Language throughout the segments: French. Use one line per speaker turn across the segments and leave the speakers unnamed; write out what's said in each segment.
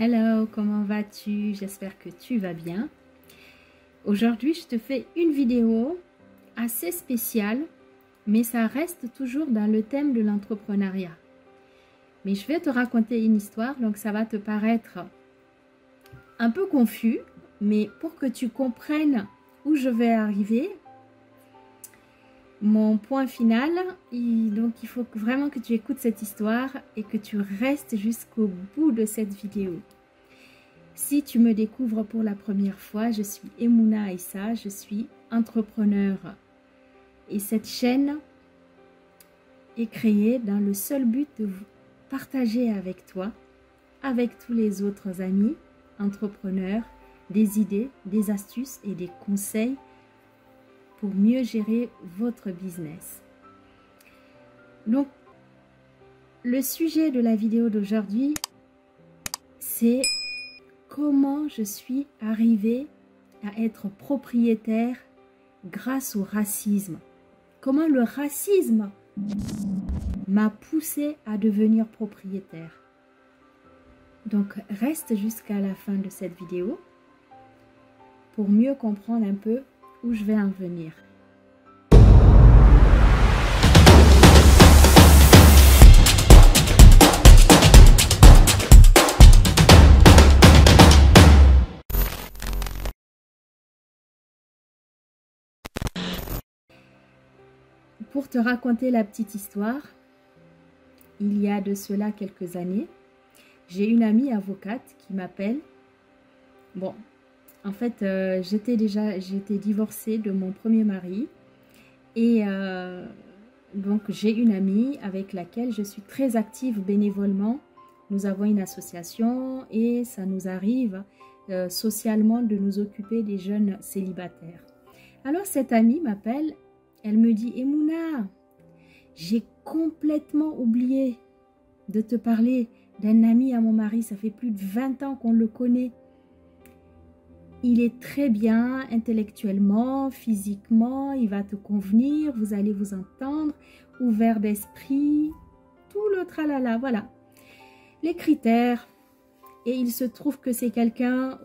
Hello, comment vas-tu? J'espère que tu vas bien. Aujourd'hui, je te fais une vidéo assez spéciale, mais ça reste toujours dans le thème de l'entrepreneuriat. Mais je vais te raconter une histoire, donc ça va te paraître un peu confus, mais pour que tu comprennes où je vais arriver, mon point final, donc il faut vraiment que tu écoutes cette histoire et que tu restes jusqu'au bout de cette vidéo. Si tu me découvres pour la première fois, je suis Emouna Aïssa, je suis entrepreneur. Et cette chaîne est créée dans le seul but de partager avec toi, avec tous les autres amis entrepreneurs, des idées, des astuces et des conseils pour mieux gérer votre business. Donc, le sujet de la vidéo d'aujourd'hui, c'est comment je suis arrivée à être propriétaire grâce au racisme. Comment le racisme m'a poussée à devenir propriétaire. Donc, reste jusqu'à la fin de cette vidéo pour mieux comprendre un peu où je vais en venir. Pour te raconter la petite histoire, il y a de cela quelques années, j'ai une amie avocate qui m'appelle. Bon, en fait, j'étais divorcée de mon premier mari et donc j'ai une amie avec laquelle je suis très active bénévolement. Nous avons une association et ça nous arrive socialement de nous occuper des jeunes célibataires. Alors cette amie m'appelle, elle me dit « Emouna, j'ai complètement oublié de te parler d'un ami à mon mari, ça fait plus de 20 ans qu'on le connaît. Il est très bien intellectuellement, physiquement, il va te convenir, vous allez vous entendre, ouvert d'esprit, tout le tralala, voilà. Les critères, et il se trouve que c'est quelqu'un,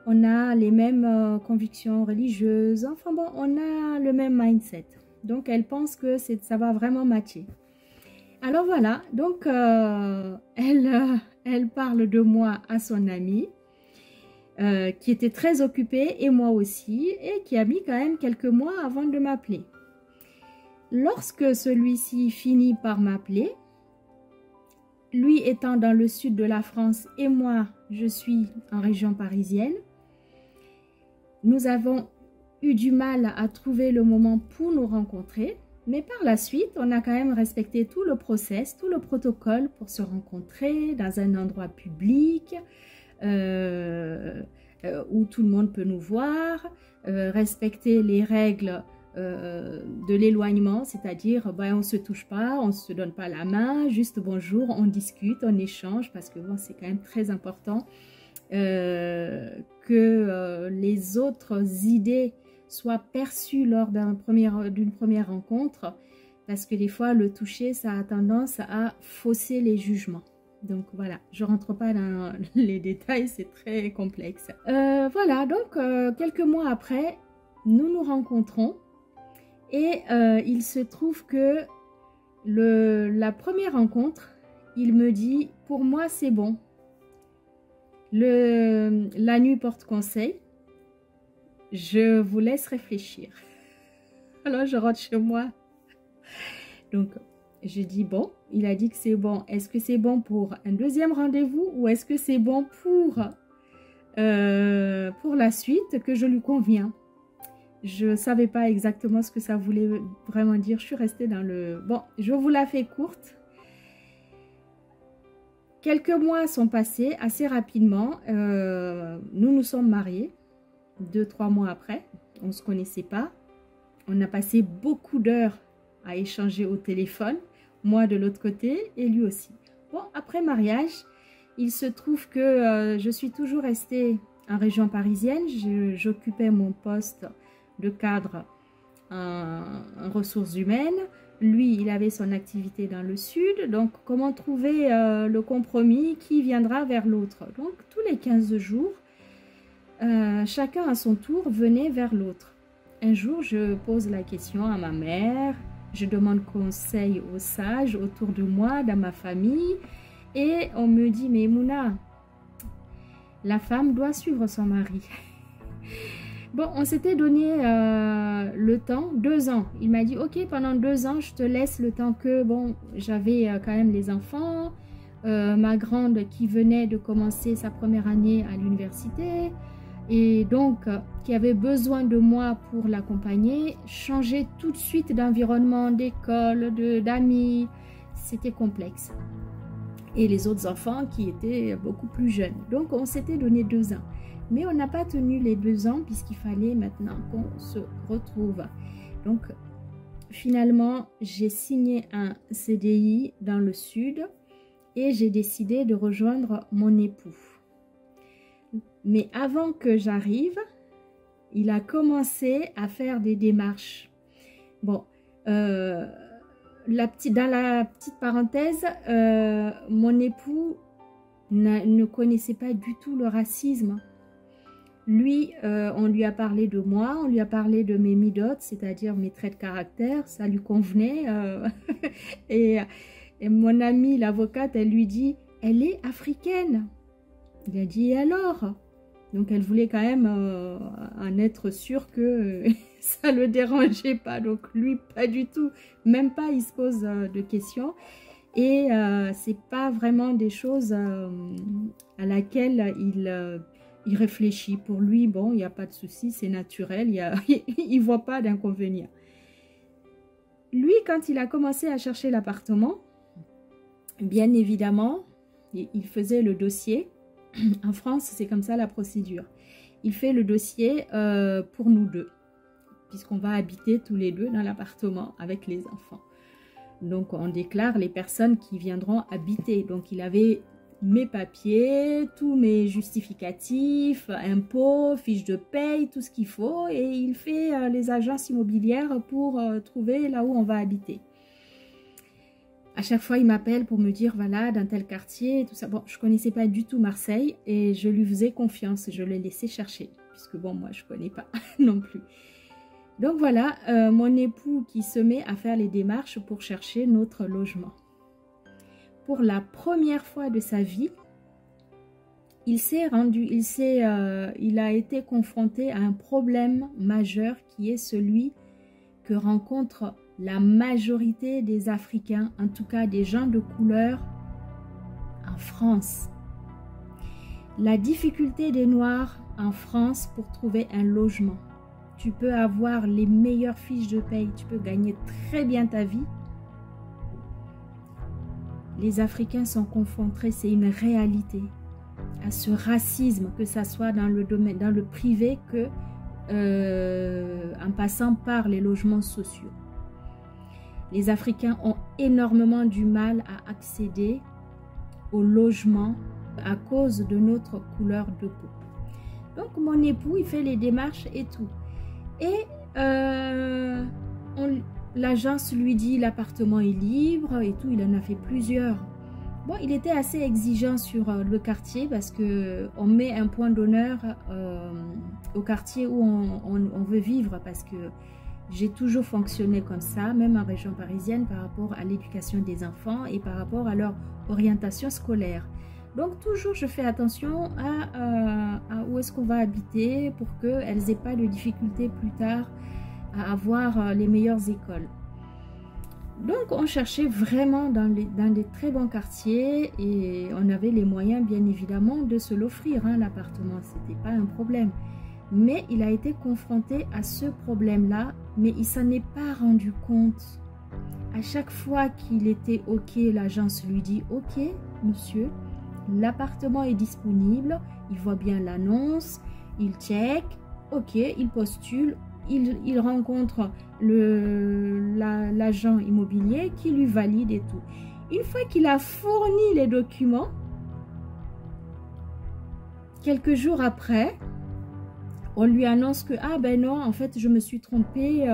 on a les mêmes convictions religieuses, enfin bon, on a le même mindset. Donc elle pense que ça va vraiment matcher. Alors voilà, donc elle parle de moi à son ami, qui était très occupé, et moi aussi, et qui a mis quand même quelques mois avant de m'appeler. Lorsque celui-ci finit par m'appeler, lui étant dans le sud de la France et moi, je suis en région parisienne, nous avons eu du mal à trouver le moment pour nous rencontrer, mais par la suite, on a quand même respecté tout le process, tout le protocole pour se rencontrer dans un endroit public, où tout le monde peut nous voir, respecter les règles de l'éloignement, c'est-à-dire on ne se touche pas, on ne se donne pas la main, juste bonjour, on discute, on échange, parce que bon, c'est quand même très important que les autres idées soient perçues lors d'une première rencontre, parce que des fois le toucher, ça a tendance à fausser les jugements. Donc voilà, je ne rentre pas dans les détails, c'est très complexe. Voilà, donc quelques mois après, nous nous rencontrons et il se trouve que la première rencontre, il me dit « Pour moi, c'est bon. La nuit porte conseil. Je vous laisse réfléchir. » Alors, je rentre chez moi. Donc, je dis bon, il a dit que c'est bon. Est-ce que c'est bon pour un deuxième rendez-vous ou est-ce que c'est bon pour la suite que je lui conviens? Je ne savais pas exactement ce que ça voulait vraiment dire. Je suis restée dans le... Bon, je vous la fais courte. Quelques mois sont passés assez rapidement. Nous nous sommes mariés 2-3 mois après. On ne se connaissait pas. On a passé beaucoup d'heures à échanger au téléphone. Moi de l'autre côté et lui aussi. Bon, après mariage, il se trouve que je suis toujours restée en région parisienne. J'occupais mon poste de cadre en ressources humaines. lui, il avait son activité dans le sud. Donc, comment trouver le compromis qui viendra vers l'autre? Donc, tous les 15 jours, chacun à son tour venait vers l'autre. Un jour, je pose la question à ma mère. Je demande conseil aux sages autour de moi, dans ma famille. Et on me dit, mais Mouna, la femme doit suivre son mari. Bon, on s'était donné le temps, 2 ans. Il m'a dit, ok, pendant 2 ans, je te laisse le temps que, bon, j'avais quand même les enfants, ma grande qui venait de commencer sa première année à l'université, et donc qui avait besoin de moi pour l'accompagner, changer tout de suite d'environnement, d'école, d'amis, c'était complexe. Et les autres enfants qui étaient beaucoup plus jeunes. Donc, on s'était donné 2 ans. Mais on n'a pas tenu les 2 ans puisqu'il fallait maintenant qu'on se retrouve. Donc, finalement, j'ai signé un CDI dans le sud et j'ai décidé de rejoindre mon époux. Mais avant que j'arrive, il a commencé à faire des démarches. Bon, dans la petite parenthèse, mon époux ne connaissait pas du tout le racisme. Lui, on lui a parlé de moi, on lui a parlé de mes midotes, c'est-à-dire mes traits de caractère, ça lui convenait. Et mon amie, l'avocate, elle lui dit, elle est africaine. Il a dit, et alors? Donc, elle voulait quand même en être sûre que ça ne le dérangeait pas. Donc, lui, pas du tout. Même pas, il se pose de questions. Et c'est pas vraiment des choses à laquelle il réfléchit. Pour lui, bon, il n'y a pas de souci, c'est naturel. Il voit pas d'inconvénient. Lui, quand il a commencé à chercher l'appartement, bien évidemment, il faisait le dossier. En France, c'est comme ça la procédure. Il fait le dossier pour nous deux, puisqu'on va habiter tous les deux dans l'appartement avec les enfants. Donc, on déclare les personnes qui viendront habiter. Donc, il avait mes papiers, tous mes justificatifs, impôts, fiches de paye, tout ce qu'il faut. Et il fait les agences immobilières pour trouver là où on va habiter. À chaque fois, il m'appelle pour me dire, voilà, dans tel quartier, tout ça. Bon, je ne connaissais pas du tout Marseille et je lui faisais confiance. Je l'ai laissé chercher, puisque bon, moi, je ne connais pas non plus. Donc voilà, mon époux qui se met à faire les démarches pour chercher notre logement. Pour la première fois de sa vie, il a été confronté à un problème majeur qui est celui que rencontrent la majorité des Africains, en tout cas des gens de couleur en France. La difficulté des Noirs en France pour trouver un logement. Tu peux avoir les meilleures fiches de paye, tu peux gagner très bien ta vie. Les Africains sont confrontés, c'est une réalité, à ce racisme, que ça soit dans le domaine, dans le privé, que en passant par les logements sociaux. Les Africains ont énormément du mal à accéder au logement à cause de notre couleur de peau. Donc mon époux, il fait les démarches et tout. Et l'agence lui dit l'appartement est libre et tout, il en a fait plusieurs. Bon, il était assez exigeant sur le quartier parce qu'on met un point d'honneur au quartier où on veut vivre, parce que j'ai toujours fonctionné comme ça, même en région parisienne, par rapport à l'éducation des enfants et par rapport à leur orientation scolaire. Donc toujours je fais attention à où est-ce qu'on va habiter pour qu'elles n'aient pas de difficultés plus tard à avoir les meilleures écoles. Donc on cherchait vraiment dans des très bons quartiers et on avait les moyens bien évidemment de se l'offrir, hein, l'appartement, c'était pas un problème. Mais il a été confronté à ce problème-là, mais il s'en est pas rendu compte. À chaque fois qu'il était OK, l'agence lui dit « OK, monsieur, l'appartement est disponible », il voit bien l'annonce, il check, OK, il postule, il rencontre l'agent immobilier qui lui valide et tout. Une fois qu'il a fourni les documents, quelques jours après, On lui annonce que, ah ben non, en fait, je me suis trompée,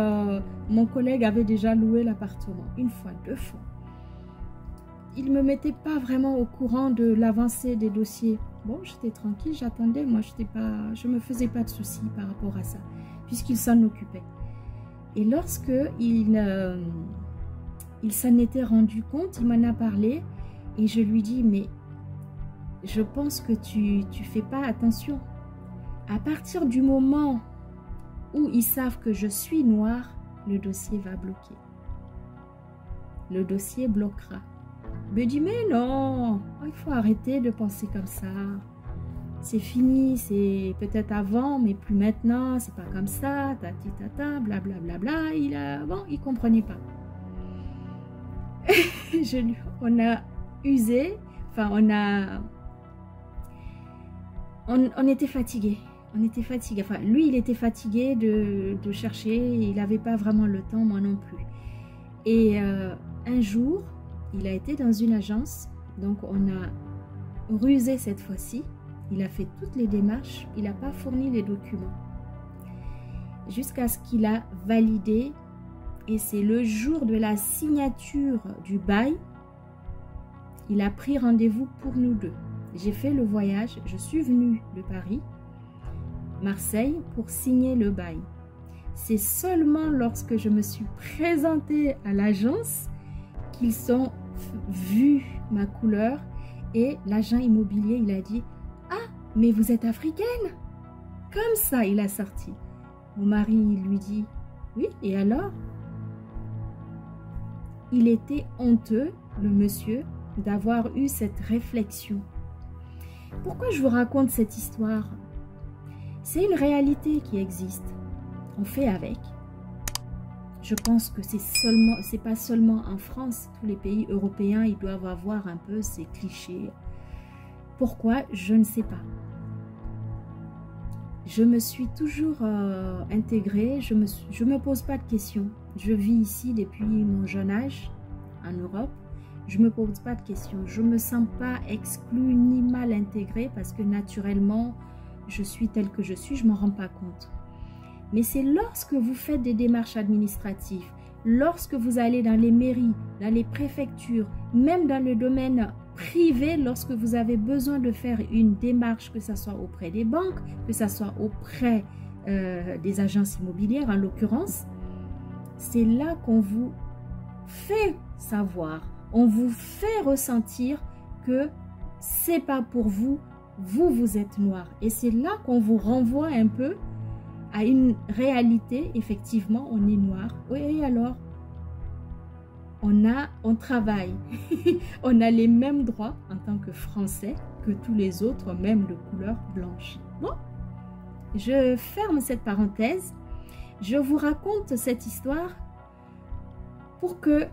mon collègue avait déjà loué l'appartement. Une fois, deux fois. Il ne me mettait pas vraiment au courant de l'avancée des dossiers. Bon, j'étais tranquille, j'attendais, moi, je me faisais pas de soucis par rapport à ça, puisqu'il s'en occupait. Et lorsque il s'en était rendu compte, il m'en a parlé, et je lui dis, mais je pense que tu fais pas attention. À partir du moment où ils savent que je suis noire, le dossier va bloquer. Le dossier bloquera. Il me dit, mais non, il faut arrêter de penser comme ça. C'est fini, c'est peut-être avant, mais plus maintenant, c'est pas comme ça, tati tata, blablabla. Bon, il comprenait pas. On a usé, enfin, on était fatigué. On était fatigué. Enfin, lui, il était fatigué de chercher. Il n'avait pas vraiment le temps, moi non plus. Et un jour, il a été dans une agence. Donc, on a rusé cette fois-ci. Il a fait toutes les démarches. Il n'a pas fourni les documents. Jusqu'à ce qu'il a validé. Et c'est le jour de la signature du bail. Il a pris rendez-vous pour nous deux. J'ai fait le voyage. Je suis venue de Paris, Marseille, pour signer le bail. C'est seulement lorsque je me suis présentée à l'agence qu'ils ont vu ma couleur et l'agent immobilier, il a dit « Ah, mais vous êtes africaine ?» Comme ça, il a sorti. Mon mari lui dit « Oui, et alors ?» Il était honteux, le monsieur, d'avoir eu cette réflexion. Pourquoi je vous raconte cette histoire? C'est une réalité qui existe. On fait avec. Je pense que c'est pas seulement en France. Tous les pays européens, ils doivent avoir un peu ces clichés. Pourquoi? Je ne sais pas. Je me suis toujours intégrée. Je me pose pas de questions. Je vis ici depuis mon jeune âge, en Europe. Je me pose pas de questions. Je me sens pas exclue ni mal intégrée parce que naturellement, je suis telle que je suis, je m'en rends pas compte. Mais c'est lorsque vous faites des démarches administratives, lorsque vous allez dans les mairies, dans les préfectures, même dans le domaine privé, lorsque vous avez besoin de faire une démarche, que ce soit auprès des banques, que ce soit auprès des agences immobilières en l'occurrence, c'est là qu'on vous fait savoir, on vous fait ressentir que c'est pas pour vous, vous êtes noir. Et c'est là qu'on vous renvoie un peu à une réalité. Effectivement, on est noir. Oui, alors, on travaille. On a les mêmes droits en tant que Français que tous les autres, même de couleur blanche. Bon, je ferme cette parenthèse. Je vous raconte cette histoire pour que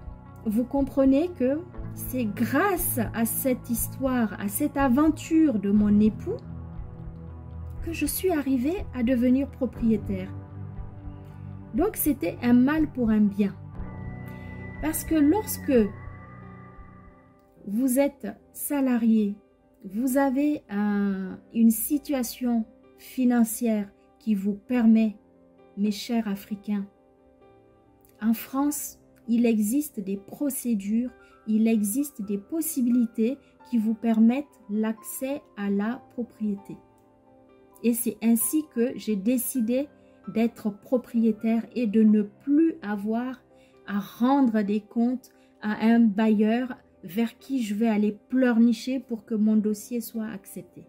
vous compreniez que c'est grâce à cette histoire, à cette aventure de mon époux, que je suis arrivée à devenir propriétaire. Donc, c'était un mal pour un bien. Parce que lorsque vous êtes salarié, vous avez une situation financière qui vous permet, mes chers Africains, en France, il existe des procédures, il existe des possibilités qui vous permettent l'accès à la propriété. Et c'est ainsi que j'ai décidé d'être propriétaire et de ne plus avoir à rendre des comptes à un bailleur vers qui je vais aller pleurnicher pour que mon dossier soit accepté.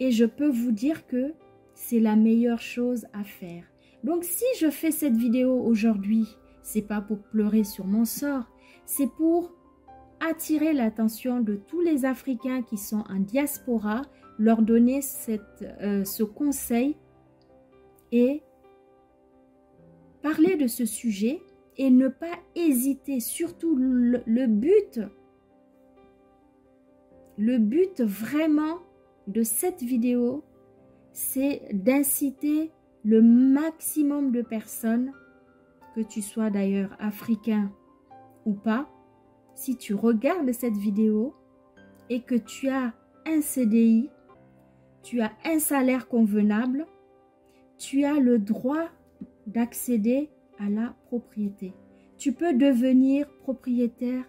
Et je peux vous dire que c'est la meilleure chose à faire. Donc si je fais cette vidéo aujourd'hui, c'est pas pour pleurer sur mon sort, c'est pour attirer l'attention de tous les Africains qui sont en diaspora, leur donner ce conseil et parler de ce sujet et ne pas hésiter. Surtout le but vraiment de cette vidéo, c'est d'inciter le maximum de personnes, que tu sois d'ailleurs africain ou pas, si tu regardes cette vidéo et que tu as un CDI, tu as un salaire convenable, tu as le droit d'accéder à la propriété. Tu peux devenir propriétaire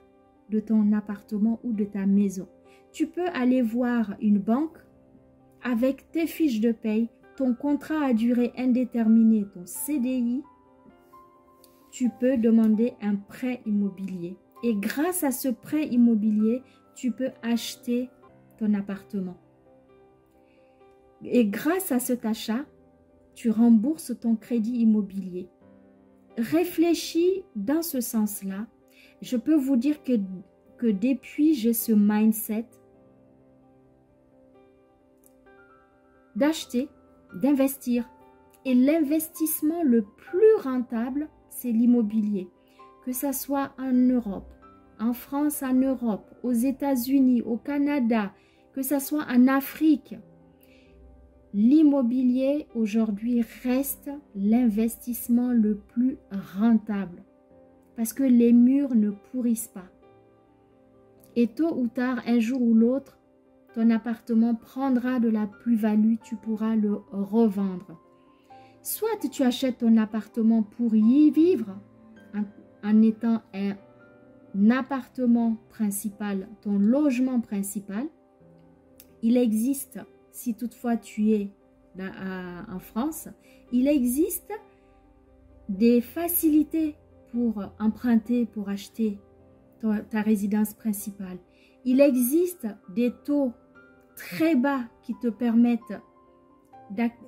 de ton appartement ou de ta maison. Tu peux aller voir une banque avec tes fiches de paye, ton contrat à durée indéterminée, ton CDI. Tu peux demander un prêt immobilier. Et grâce à ce prêt immobilier, tu peux acheter ton appartement. Et grâce à cet achat, tu rembourses ton crédit immobilier. Réfléchis dans ce sens-là. Je peux vous dire que depuis j'ai ce mindset d'acheter, d'investir. Et l'investissement le plus rentable, c'est l'immobilier. Que ce soit en Europe, en France, en Europe, aux États-Unis, au Canada, que ce soit en Afrique. L'immobilier aujourd'hui reste l'investissement le plus rentable parce que les murs ne pourrissent pas. Et tôt ou tard, un jour ou l'autre, ton appartement prendra de la plus-value, tu pourras le revendre. Soit tu achètes ton appartement pour y vivre en étant un appartement principal, ton logement principal. Il existe, si toutefois tu es en France, il existe des facilités pour emprunter, pour acheter ta résidence principale. Il existe des taux très bas qui te permettent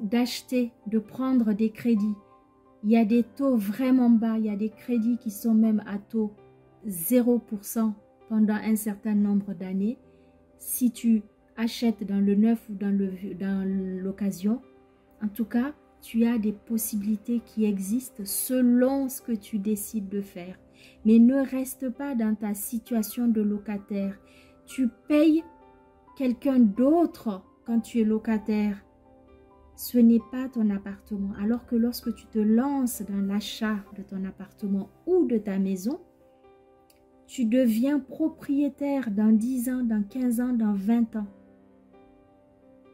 d'acheter, de prendre des crédits. Il y a des taux vraiment bas, il y a des crédits qui sont même à taux 0% pendant un certain nombre d'années. Si tu achètes dans le neuf ou dans l'occasion, en tout cas, tu as des possibilités qui existent selon ce que tu décides de faire. Mais ne reste pas dans ta situation de locataire. Tu payes quelqu'un d'autre quand tu es locataire. Ce n'est pas ton appartement. Alors que lorsque tu te lances dans l'achat de ton appartement ou de ta maison, tu deviens propriétaire dans 10 ans, dans 15 ans, dans 20 ans.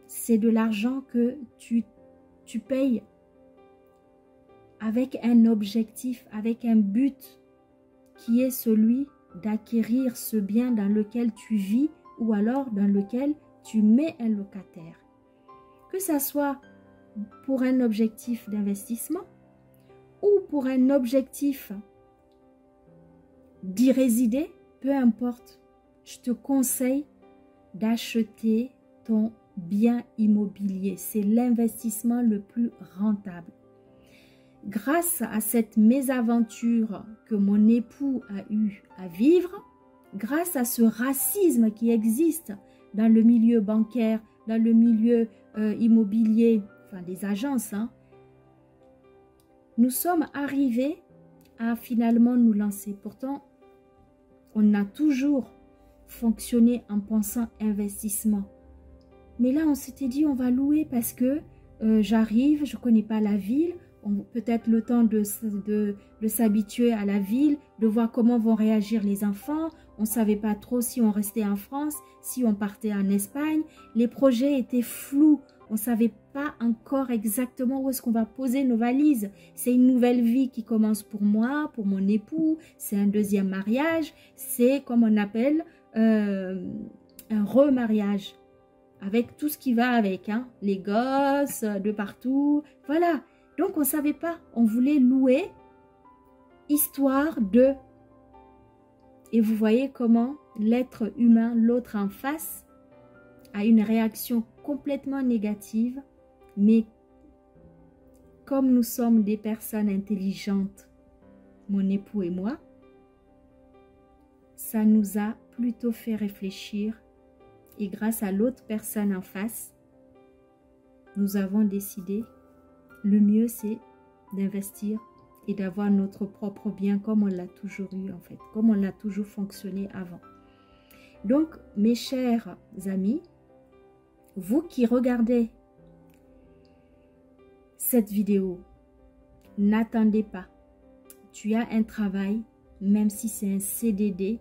C'est de l'argent que tu payes avec un objectif, avec un but qui est celui d'acquérir ce bien dans lequel tu vis ou alors dans lequel tu mets un locataire. Que ça soit pour un objectif d'investissement ou pour un objectif d'y résider, peu importe, je te conseille d'acheter ton bien immobilier. C'est l'investissement le plus rentable. Grâce à cette mésaventure que mon époux a eu à vivre, grâce à ce racisme qui existe dans le milieu bancaire, dans le milieu immobilier, enfin des agences, nous sommes arrivés à finalement nous lancer. Pourtant, on a toujours fonctionné en pensant investissement. Mais là, on s'était dit, on va louer parce que j'arrive, je ne connais pas la ville, peut-être le temps de s'habituer à la ville, de voir comment vont réagir les enfants. On ne savait pas trop si on restait en France, si on partait en Espagne. Les projets étaient flous. On ne savait pas encore exactement où est-ce qu'on va poser nos valises. C'est une nouvelle vie qui commence pour moi, pour mon époux. C'est un deuxième mariage. C'est comme on appelle un remariage. Avec tout ce qui va avec, les gosses de partout. Voilà. Donc, on ne savait pas. On voulait louer, histoire de... Et vous voyez comment l'être humain, l'autre en face, a une réaction complètement négative. Mais comme nous sommes des personnes intelligentes, mon époux et moi, ça nous a plutôt fait réfléchir. Et grâce à l'autre personne en face, nous avons décidé, le mieux c'est d'investir et d'avoir notre propre bien comme on l'a toujours eu en fait, comme on l'a toujours fonctionné avant. Donc, mes chers amis, vous qui regardez cette vidéo, n'attendez pas. Tu as un travail, même si c'est un CDD,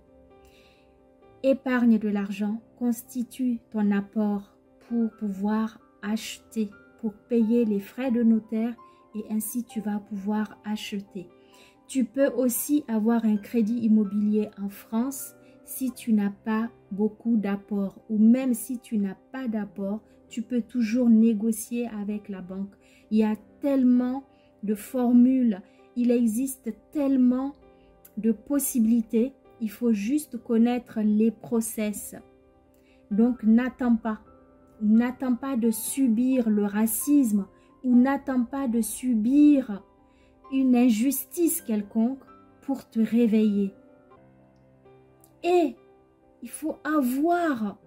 épargne de l'argent, constitue ton apport pour pouvoir acheter, pour payer les frais de notaire et ainsi tu vas pouvoir acheter. Tu peux aussi avoir un crédit immobilier en France si tu n'as pas beaucoup d'apport ou même si tu n'as pas d'apport, tu peux toujours négocier avec la banque. Il y a tellement de formules, il existe tellement de possibilités, il faut juste connaître les process. Donc n'attends pas de subir le racisme ou n'attends pas de subir une injustice quelconque pour te réveiller. Et il faut avoir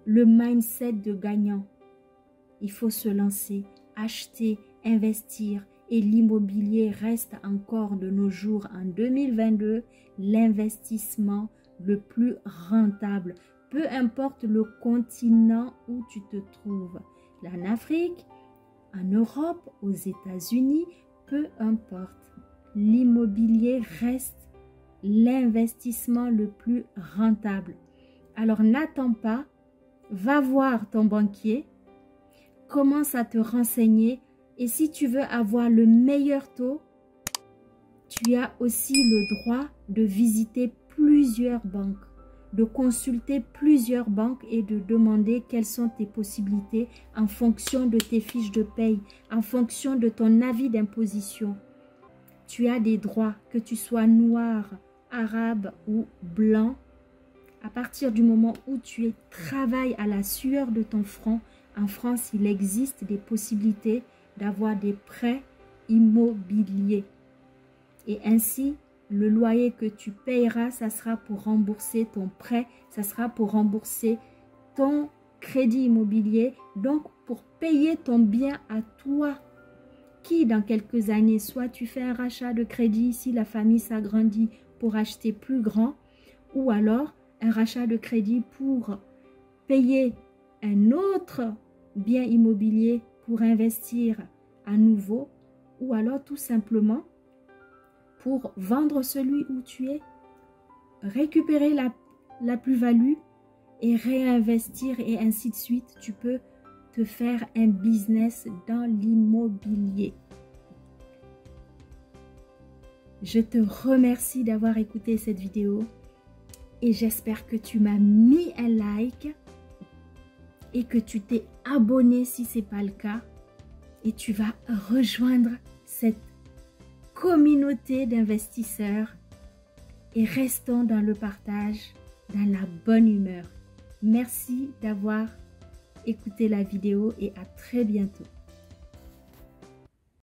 le mindset de gagnant. Il faut se lancer, acheter, investir. Et l'immobilier reste encore de nos jours en 2022 l'investissement le plus rentable. Peu importe le continent où tu te trouves. En Afrique, en Europe, aux États-Unis, peu importe. L'immobilier reste l'investissement le plus rentable. Alors n'attends pas, va voir ton banquier, commence à te renseigner et si tu veux avoir le meilleur taux, tu as aussi le droit de visiter plusieurs banques, de consulter plusieurs banques et de demander quelles sont tes possibilités en fonction de tes fiches de paye, en fonction de ton avis d'imposition. Tu as des droits, que tu sois noir, arabe ou blanc. À partir du moment où tu travailles à la sueur de ton front, en France, il existe des possibilités d'avoir des prêts immobiliers. Et ainsi, le loyer que tu payeras, ça sera pour rembourser ton prêt, ça sera pour rembourser ton crédit immobilier, donc pour payer ton bien à toi. Qui dans quelques années, soit tu fais un rachat de crédit si la famille s'agrandit pour acheter plus grand, ou alors un rachat de crédit pour payer un autre bien immobilier pour investir à nouveau, ou alors tout simplement pour vendre celui où tu es, récupérer la plus-value et réinvestir et ainsi de suite. Tu peux te faire un business dans l'immobilier. Je te remercie d'avoir écouté cette vidéo et j'espère que tu m'as mis un like et que tu t'es abonné si ce n'est pas le cas et tu vas rejoindre cette communauté d'investisseurs et restons dans le partage, dans la bonne humeur. Merci d'avoir écouté la vidéo et à très bientôt.